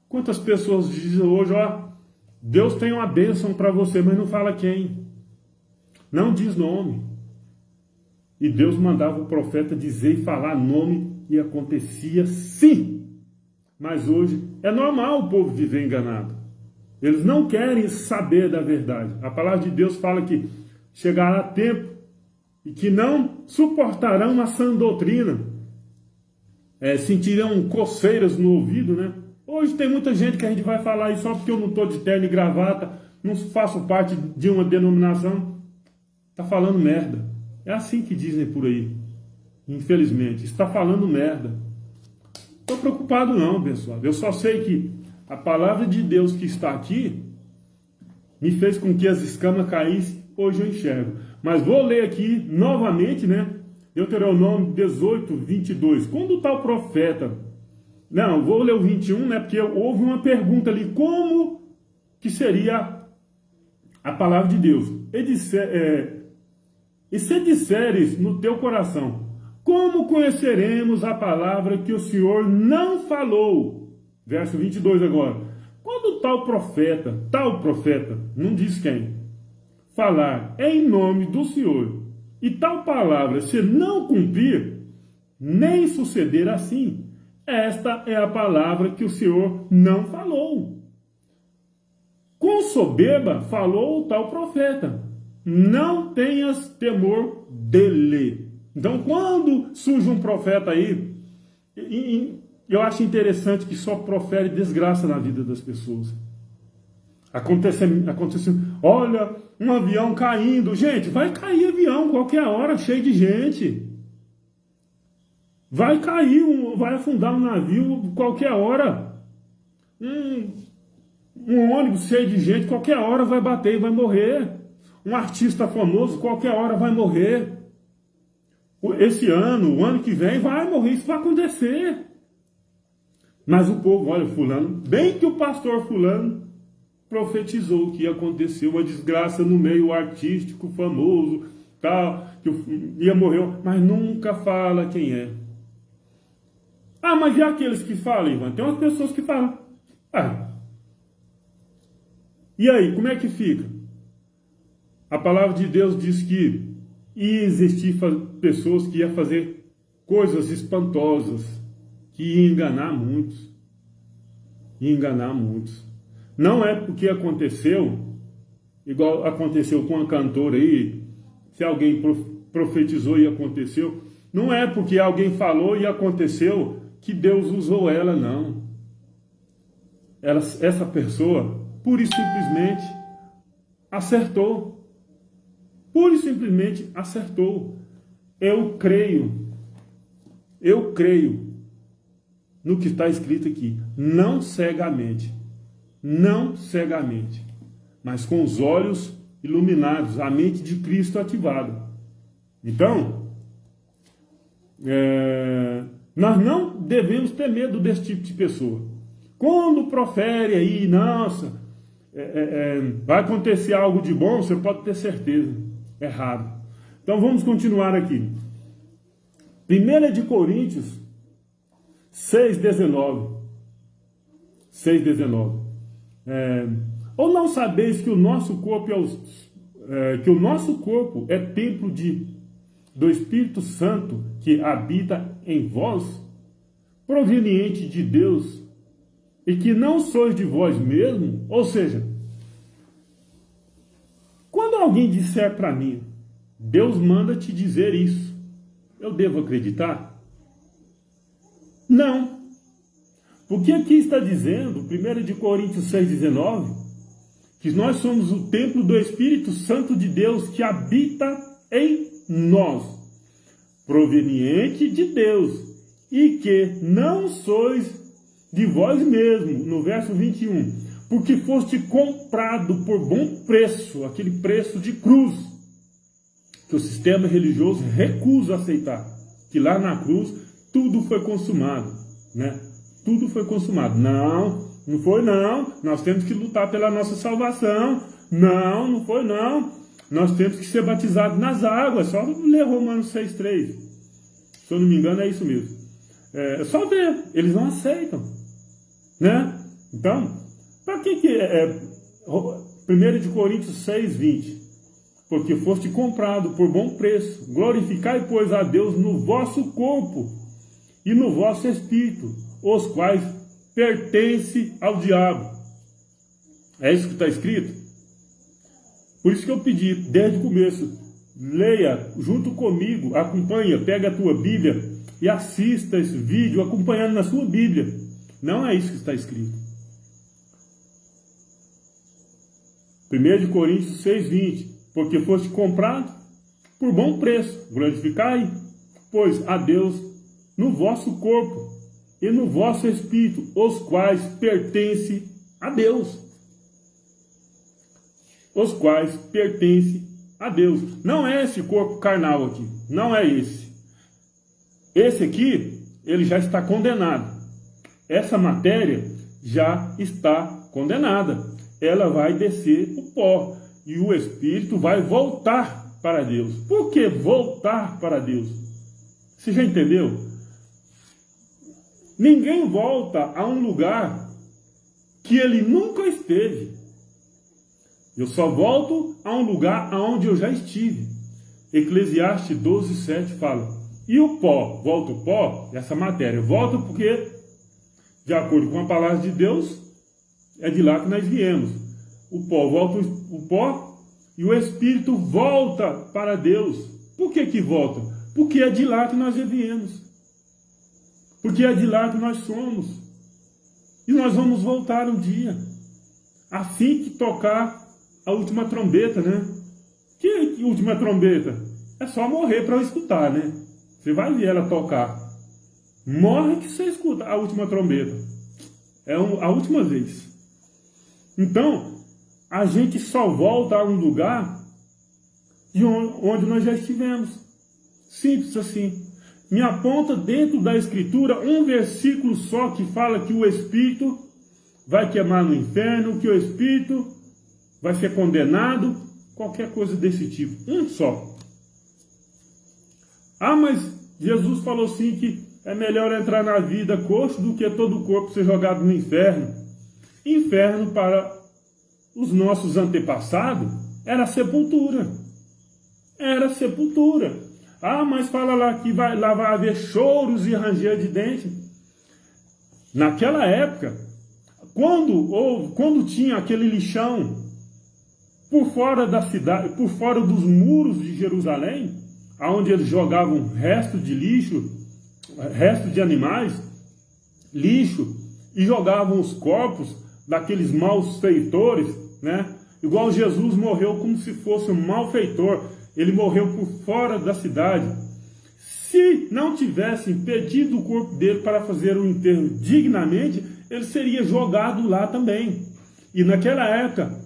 Quantas pessoas dizem hoje, ó, Deus tem uma bênção para você, mas não fala quem. Não diz nome. E Deus mandava o profeta dizer e falar nome e acontecia sim. Mas hoje é normal o povo viver enganado. Eles não querem saber da verdade. A palavra de Deus fala que chegará tempo e que não suportarão a sã doutrina. Sentirão coceiras no ouvido, né? Hoje tem muita gente que a gente vai falar isso só porque eu não estou de terno e gravata, não faço parte de uma denominação, está falando merda. É assim que dizem por aí, infelizmente, está falando merda. Estou preocupado não, pessoal. Eu só sei que a palavra de Deus que está aqui me fez com que as escamas caíssem, hoje eu enxergo. Mas vou ler aqui novamente, né? Deuteronômio 18, 22. Quando tal profeta... Não, vou ler o 21, né? Porque houve uma pergunta ali, como que seria a palavra de Deus? E se disseres no teu coração, como conheceremos a palavra que o Senhor não falou? Verso 22 agora. Quando tal profeta, não diz quem, falar em nome do Senhor, e tal palavra se não cumprir, nem suceder assim, esta é a palavra que o Senhor não falou. Com soberba falou o tal profeta. Não tenhas temor dele. Então, quando surge um profeta aí, eu acho interessante que só profere desgraça na vida das pessoas. Aconteceu, olha, um avião caindo. Gente, vai cair avião qualquer hora, cheio de gente. Vai cair, vai afundar um navio qualquer hora. Um ônibus cheio de gente, qualquer hora vai bater e vai morrer. Um artista famoso, qualquer hora vai morrer. Esse ano, o ano que vem, vai morrer. Isso vai acontecer. Mas o povo, olha, fulano, bem que o pastor fulano profetizou que ia acontecer uma desgraça no meio artístico famoso, tal, que ia morrer, mas nunca fala quem é. Mas e aqueles que falam, Ivan? Tem umas pessoas que falam. E aí, como é que fica? A palavra de Deus diz que ia existir pessoas que iam fazer coisas espantosas, que iam enganar muitos. Não é porque aconteceu, igual aconteceu com a cantora aí, se alguém profetizou e aconteceu, não é porque alguém falou e aconteceu que Deus usou ela, não. Essa pessoa, pura e simplesmente, acertou. Pura e simplesmente acertou. Eu creio no que está escrito aqui. Não cegamente, mas com os olhos iluminados, a mente de Cristo ativada. Então, nós não devemos ter medo desse tipo de pessoa. Quando profere aí, nossa, vai acontecer algo de bom, você pode ter certeza. Errado. Então vamos continuar aqui. 1 de Coríntios 6,19. 6,19. Ou não sabeis que o nosso corpo é templo do Espírito Santo que habita em vós, proveniente de Deus, e que não sois de vós mesmo? Ou seja, quando alguém disser para mim, Deus manda te dizer isso, eu devo acreditar? Não. Porque aqui está dizendo, 1 de Coríntios 6,19, que nós somos o templo do Espírito Santo de Deus que habita em nós, proveniente de Deus, e que não sois de vós mesmo, no verso 21, porque foste comprado por bom preço, aquele preço de cruz, que o sistema religioso recusa aceitar, que lá na cruz tudo foi consumado, né? Tudo foi consumado. Não, não foi não, nós temos que lutar pela nossa salvação, não foi não, nós temos que ser batizados nas águas, só ler Romanos 6,3, se eu não me engano é isso mesmo, é só ver, eles não aceitam, né? Então, para que 1 de Coríntios 6,20, porque foste comprado por bom preço, glorificai, pois, a Deus no vosso corpo e no vosso espírito, os quais pertencem ao diabo. É isso que está escrito? Por isso que eu pedi, desde o começo, leia junto comigo, acompanha, pega a tua Bíblia e assista esse vídeo acompanhando na sua Bíblia. Não é isso que está escrito. 1 de Coríntios 6,20, porque foste comprado por bom preço, glorificai, pois, a Deus no vosso corpo e no vosso espírito, os quais pertencem a Deus. Os quais pertencem a Deus. Não é esse corpo carnal aqui, não é esse. Esse aqui, ele já está condenado. Essa matéria já está condenada. Ela vai descer o pó e o espírito vai voltar para Deus. Por que voltar para Deus? Você já entendeu? Ninguém volta a um lugar que ele nunca esteve. Eu só volto a um lugar aonde eu já estive. Eclesiastes 12:7 fala: e o pó, volta o pó, essa matéria volta porque, de acordo com a palavra de Deus, é de lá que nós viemos. O pó volta o pó e o espírito volta para Deus. Por que volta? Porque é de lá que nós viemos. Porque é de lá que nós somos. E nós vamos voltar um dia. Assim que tocar a última trombeta, né? Que última trombeta? É só morrer para eu escutar, né? Você vai ver ela tocar. Morre que você escuta a última trombeta. É a última vez. Então, a gente só volta a um lugar de onde nós já estivemos. Simples assim. Me aponta dentro da Escritura um versículo só que fala que o Espírito vai queimar no inferno, que o Espírito vai ser condenado, qualquer coisa desse tipo. Um só. Ah, mas Jesus falou assim que é melhor entrar na vida coxo do que todo o corpo ser jogado no inferno. Inferno para os nossos antepassados era sepultura. Era sepultura. Ah, mas fala lá que lá vai haver choros e ranger de dente. Naquela época, quando tinha aquele lixão por fora da cidade, por fora dos muros de Jerusalém, onde eles jogavam resto de lixo, resto de animais, lixo, e jogavam os corpos daqueles malfeitores, né? Igual Jesus morreu como se fosse um malfeitor. Ele morreu por fora da cidade. Se não tivessem pedido o corpo dele para fazer o enterro dignamente, ele seria jogado lá também. E naquela época,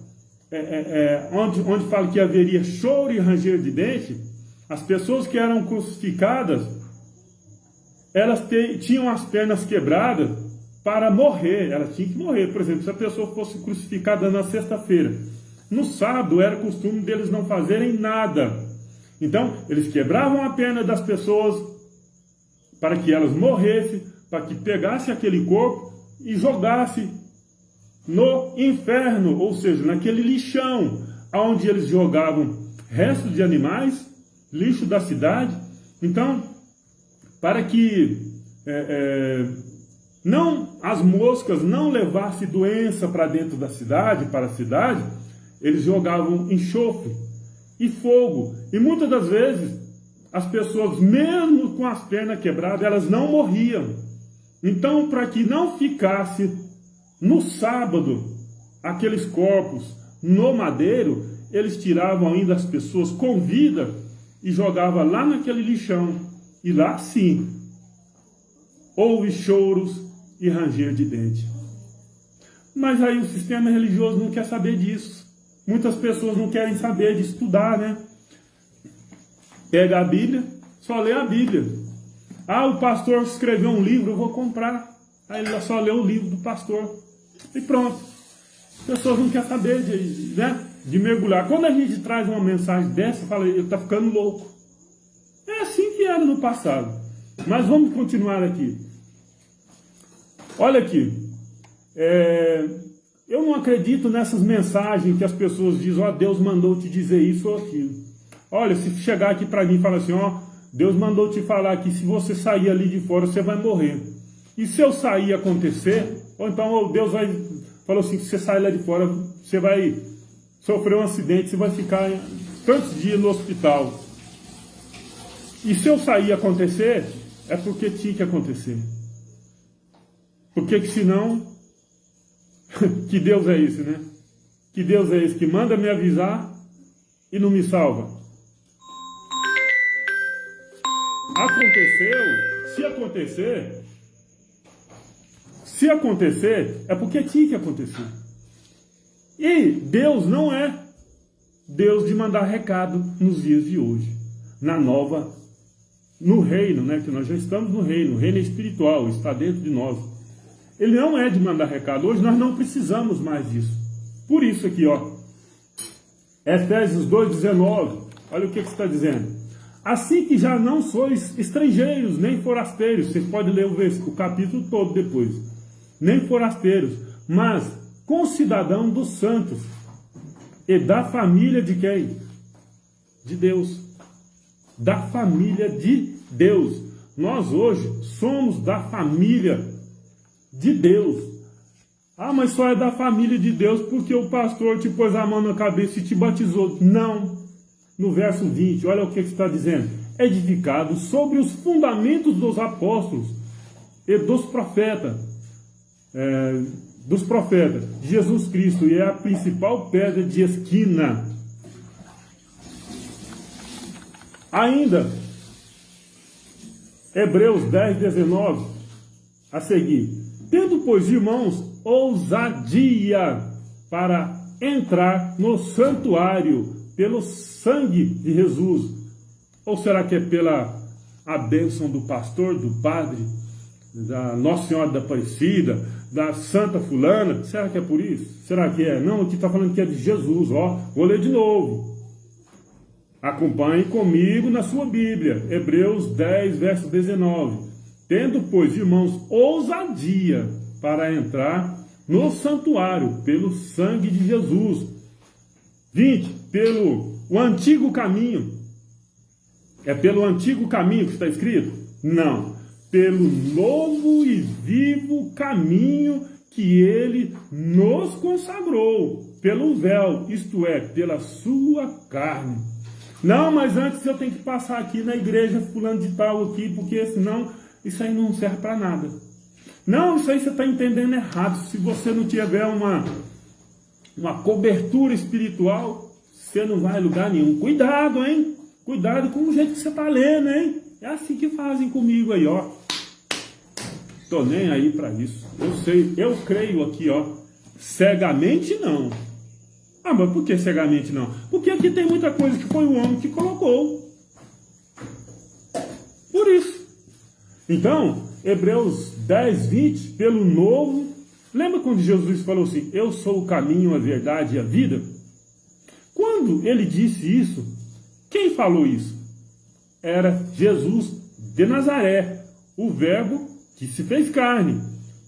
onde fala que haveria choro e ranger de dente, as pessoas que eram crucificadas, elas tinham as pernas quebradas para morrer. Elas tinham que morrer. Por exemplo, se a pessoa fosse crucificada na sexta-feira, no sábado era costume deles não fazerem nada. Então, eles quebravam a perna das pessoas para que elas morressem, para que pegasse aquele corpo e jogasse no inferno, ou seja, naquele lixão, onde eles jogavam restos de animais, lixo da cidade. Então, para que não as moscas não levassem doença para dentro da cidade, para a cidade, eles jogavam enxofre e fogo. E muitas das vezes, as pessoas, mesmo com as pernas quebradas, elas não morriam. Então, para que não ficasse no sábado aqueles corpos no madeiro, eles tiravam ainda as pessoas com vida e jogavam lá naquele lixão. E lá sim, houve choros e ranger de dente. Mas aí o sistema religioso não quer saber disso. Muitas pessoas não querem saber de estudar, né? Pega a Bíblia, só lê a Bíblia. Ah, o pastor escreveu um livro, eu vou comprar. Aí ele só lê o livro do pastor. E pronto. As pessoas não querem saber de mergulhar. Quando a gente traz uma mensagem dessa, fala, ele está ficando louco. É assim que era no passado. Mas vamos continuar aqui. Olha aqui. Eu não acredito nessas mensagens que as pessoas dizem, ó, Deus mandou te dizer isso ou aquilo. Olha, se chegar aqui para mim e falar assim, ó, Deus mandou te falar que se você sair ali de fora, você vai morrer. E se eu sair e acontecer, ou então Deus falou assim, se você sair lá de fora, você vai sofrer um acidente, você vai ficar tantos dias no hospital. E se eu sair e acontecer, é porque tinha que acontecer. Porque que senão, que Deus é esse, né? Que Deus é esse que manda me avisar e não me salva. Aconteceu, se acontecer, é porque tinha que acontecer. E Deus não é Deus de mandar recado nos dias de hoje. No reino, né? Que nós já estamos no reino. O reino espiritual está dentro de nós. Ele não é de mandar recado. Hoje nós não precisamos mais disso. Por isso aqui, ó. Efésios 2,19. Olha o que está dizendo. Assim que já não sois estrangeiros, nem forasteiros. Vocês podem ler o capítulo todo depois. Nem forasteiros, mas concidadão dos santos. E da família de quem? De Deus. Da família de Deus. Nós hoje somos da família de Deus. Ah, mas só é da família de Deus porque o pastor te pôs a mão na cabeça e te batizou. Não. No verso 20, olha o que está dizendo. Edificado sobre os fundamentos dos apóstolos e dos profetas. Jesus Cristo, e é a principal pedra de esquina. Ainda, Hebreus 10:19, a seguir. Tendo, pois, irmãos, ousadia para entrar no santuário pelo sangue de Jesus. Ou será que é pela a bênção do pastor, do padre, da Nossa Senhora da Aparecida, da Santa Fulana? Será que é por isso? Será que é? Não, aqui está falando que é de Jesus. Ó, vou ler de novo. Acompanhe comigo na sua Bíblia. Hebreus 10, verso 19. Tendo, pois, irmãos, ousadia para entrar no santuário pelo sangue de Jesus. 20. Pelo o antigo caminho. É pelo antigo caminho que está escrito? Não. Pelo novo e vivo caminho que ele nos consagrou. Pelo véu, isto é, pela sua carne. Não, mas antes eu tenho que passar aqui na igreja fulano de tal aqui, porque senão isso aí não serve para nada. Não, isso aí você está entendendo errado. Se você não tiver uma cobertura espiritual, você não vai a lugar nenhum. Cuidado, hein? Cuidado com o jeito que você está lendo, hein? É assim que fazem comigo aí, ó. Tô nem aí para isso. Eu sei, eu creio aqui, ó. Cegamente não. Ah, mas por que cegamente não? Porque aqui tem muita coisa que foi o homem que colocou. Por isso. Então, Hebreus 10, 20, pelo novo. Lembra quando Jesus falou assim, eu sou o caminho, a verdade e a vida? Quando ele disse isso, quem falou isso? Era Jesus de Nazaré, o verbo que se fez carne,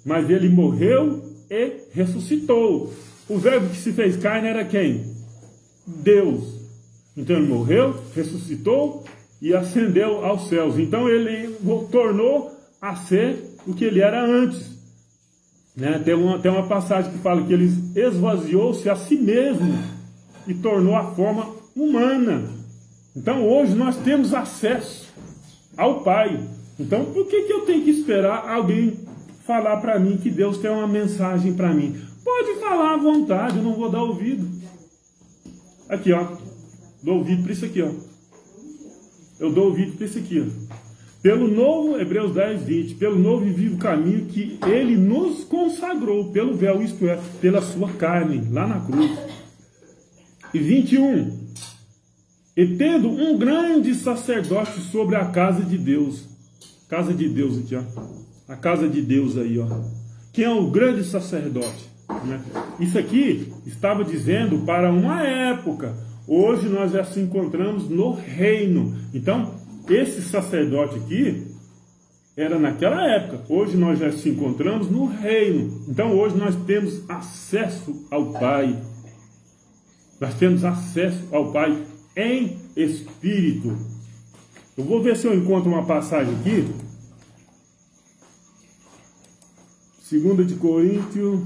mas ele morreu e ressuscitou. O verbo que se fez carne era quem? Deus. Então ele morreu, ressuscitou e ascendeu aos céus. Então ele tornou a ser o que ele era antes. Né? Tem uma passagem que fala que ele esvaziou-se a si mesmo e tornou a forma humana. Então hoje nós temos acesso ao Pai. Então por que eu tenho que esperar alguém falar para mim que Deus tem uma mensagem para mim? Pode falar à vontade, eu não vou dar ouvido. Aqui, ó. Dou ouvido para isso aqui, ó. Eu dou ouvido para isso aqui, ó. Pelo novo, Hebreus 10, 20, pelo novo e vivo caminho que ele nos consagrou, pelo véu, isto é, pela sua carne, lá na cruz. E 21, e tendo um grande sacerdote sobre a casa de Deus. Casa de Deus aqui, ó. A casa de Deus aí, ó. Quem é o grande sacerdote? Né? Isso aqui estava dizendo para uma época. Hoje nós já se encontramos no reino. Então, esse sacerdote aqui era naquela época. Hoje nós já se encontramos no reino. Então hoje nós temos acesso ao Pai. Nós temos acesso ao Pai em espírito. Eu vou ver se eu encontro uma passagem aqui. 2 de Coríntios.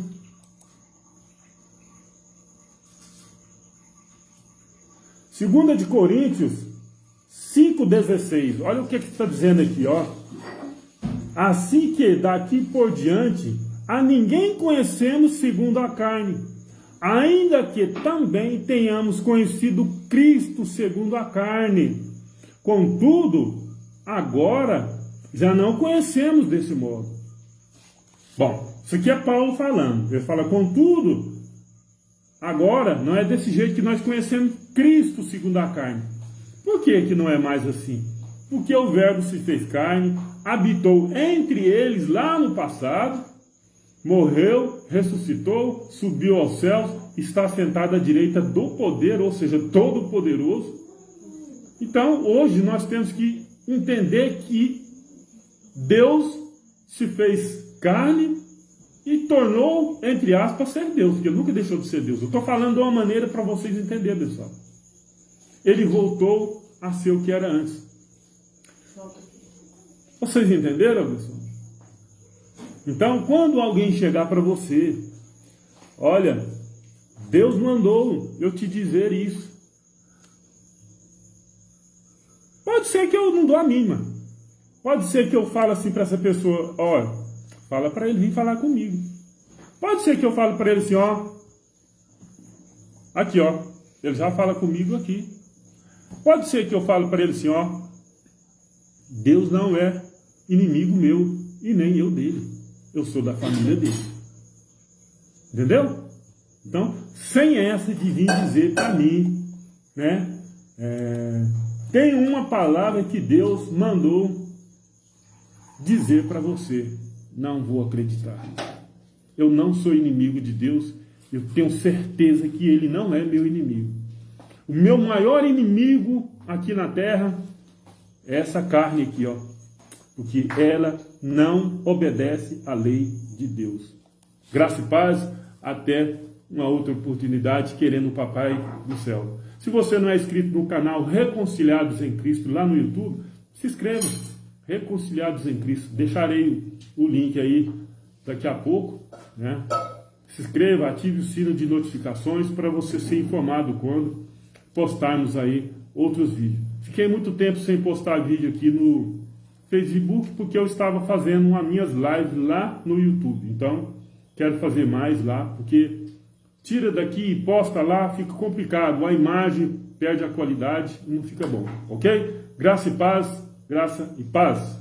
2 de Coríntios 5,16. Olha o que está dizendo aqui, ó. Assim que daqui por diante a ninguém conhecemos segundo a carne, ainda que também tenhamos conhecido Cristo segundo a carne. Contudo, agora já não conhecemos desse modo. Bom, isso aqui é Paulo falando. Ele fala, contudo, agora não é desse jeito que nós conhecemos Cristo segundo a carne. Por que não é mais assim? Porque o verbo se fez carne, habitou entre eles lá no passado, morreu, ressuscitou, subiu aos céus, está sentado à direita do poder, ou seja, todo-poderoso. Então, hoje nós temos que entender que Deus se fez carne e tornou, entre aspas, ser Deus, porque ele nunca deixou de ser Deus. Eu estou falando de uma maneira para vocês entenderem, pessoal. Ele voltou a ser o que era antes. Vocês entenderam, pessoal? Então, quando alguém chegar para você, olha, Deus mandou eu te dizer isso. Pode ser que eu não dou a mínima. Pode ser que eu fale assim para essa pessoa, ó, fala para ele vir falar comigo. Pode ser que eu fale para ele assim, ó, aqui, ó, ele já fala comigo aqui. Pode ser que eu fale para ele assim, ó, Deus não é inimigo meu e nem eu dele. Eu sou da família dele. Entendeu? Então, sem essa de vir dizer para mim, né? Tem uma palavra que Deus mandou dizer para você. Não vou acreditar. Eu não sou inimigo de Deus. Eu tenho certeza que Ele não é meu inimigo. O meu maior inimigo aqui na terra é essa carne aqui, ó. Porque ela não obedece à lei de Deus. Graça e paz, até uma outra oportunidade, querendo o Papai do céu. Se você não é inscrito no canal Reconciliados em Cristo lá no YouTube, se inscreva. Reconciliados em Cristo. Deixarei o link aí daqui a pouco, né? Se inscreva, ative o sino de notificações para você ser informado quando postarmos aí outros vídeos. Fiquei muito tempo sem postar vídeo aqui no Facebook porque eu estava fazendo as minhas lives lá no YouTube. Então, quero fazer mais lá, porque tira daqui e posta lá, fica complicado. A imagem perde a qualidade e não fica bom, ok? Graça e paz, graça e paz.